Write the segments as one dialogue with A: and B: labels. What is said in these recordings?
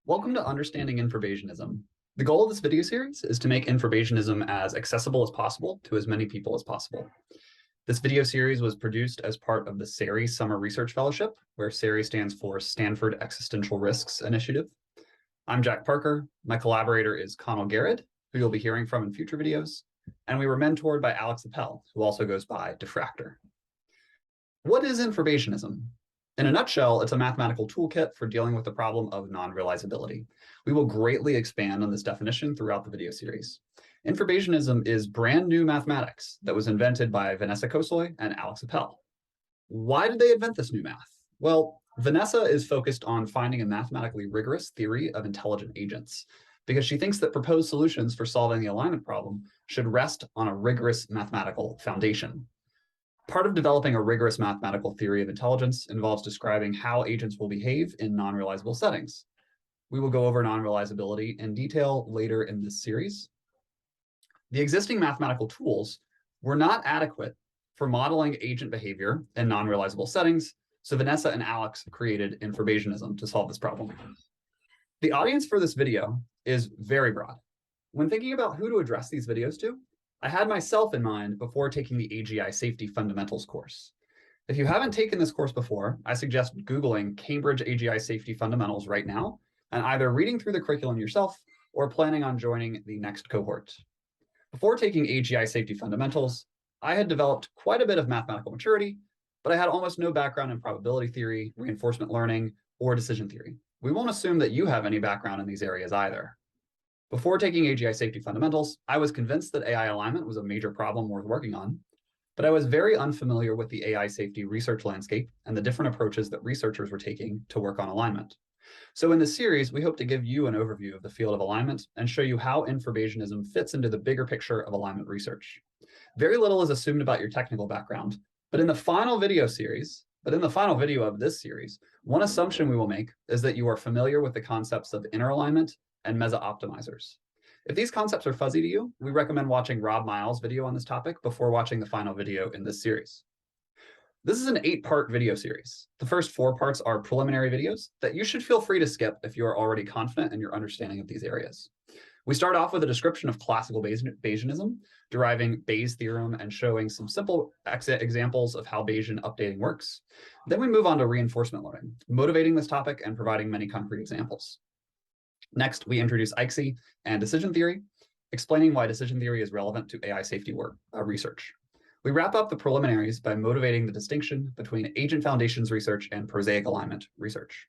A: Welcome to Understanding Informationism. The goal of this video series is to make informationism as accessible as possible to as many people as possible. This video series was produced as part of the SERI Summer Research Fellowship, where SERI stands for Stanford Existential Risks Initiative. I'm Jack Parker. My collaborator is Connell Garrett, who you'll be hearing from in future videos, and we were mentored by Alex Appel, who also goes by Diffractor. What is informationism? In a nutshell, it's a mathematical toolkit for dealing with the problem of non-realizability. We will greatly expand on this definition throughout the video series. Informationism is brand new mathematics that was invented by Vanessa Kosoy and Alex Appel. Why did they invent this new math? Well, Vanessa is focused on finding a mathematically rigorous theory of intelligent agents because she thinks that proposed solutions for solving the alignment problem should rest on a rigorous mathematical foundation. Part of developing a rigorous mathematical theory of intelligence involves describing how agents will behave in non-realizable settings. We will go over non-realizability in detail later in this series. The existing mathematical tools were not adequate for modeling agent behavior in non-realizable settings, so Vanessa and Alex created Infra-Bayesianism to solve this problem. The audience for this video is very broad. When thinking about who to address these videos to, I had myself in mind before taking the AGI Safety Fundamentals course. If you haven't taken this course before, I suggest Googling Cambridge AGI Safety Fundamentals right now and either reading through the curriculum yourself or planning on joining the next cohort. Before taking AGI Safety Fundamentals, I had developed quite a bit of mathematical maturity, but I had almost no background in probability theory, reinforcement learning, or decision theory. We won't assume that you have any background in these areas either. Before taking AGI Safety Fundamentals, I was convinced that AI alignment was a major problem worth working on, but I was very unfamiliar with the AI safety research landscape and the different approaches that researchers were taking to work on alignment. So in this series, we hope to give you an overview of the field of alignment and show you how Infra-Bayesianism fits into the bigger picture of alignment research. Very little is assumed about your technical background, but in the final video of this series, one assumption we will make is that you are familiar with the concepts of inner alignment and mesa-optimizers. If these concepts are fuzzy to you, we recommend watching Rob Miles' video on this topic before watching the final video in this series. This is an 8-part video series. The first 4 parts are preliminary videos that you should feel free to skip if you are already confident in your understanding of these areas. We start off with a description of classical Bayesianism, deriving Bayes' theorem and showing some simple examples of how Bayesian updating works. Then we move on to reinforcement learning, motivating this topic and providing many concrete examples. Next, we introduce ICSI and decision theory, explaining why decision theory is relevant to AI safety research. We wrap up the preliminaries by motivating the distinction between agent foundations research and prosaic alignment research.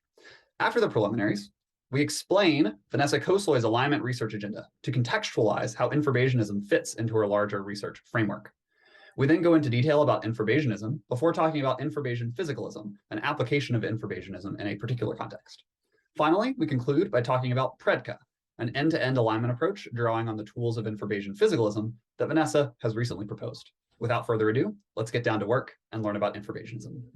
A: After the preliminaries, we explain Vanessa Kosoy's alignment research agenda to contextualize how Infra-Bayesianism fits into her larger research framework. We then go into detail about Infra-Bayesianism before talking about Infra-Bayesian physicalism, an application of Infra-Bayesianism in a particular context. Finally, we conclude by talking about PREDCA, an end-to-end alignment approach drawing on the tools of Infra-Bayesian physicalism that Vanessa has recently proposed. Without further ado, let's get down to work and learn about Infra-Bayesianism.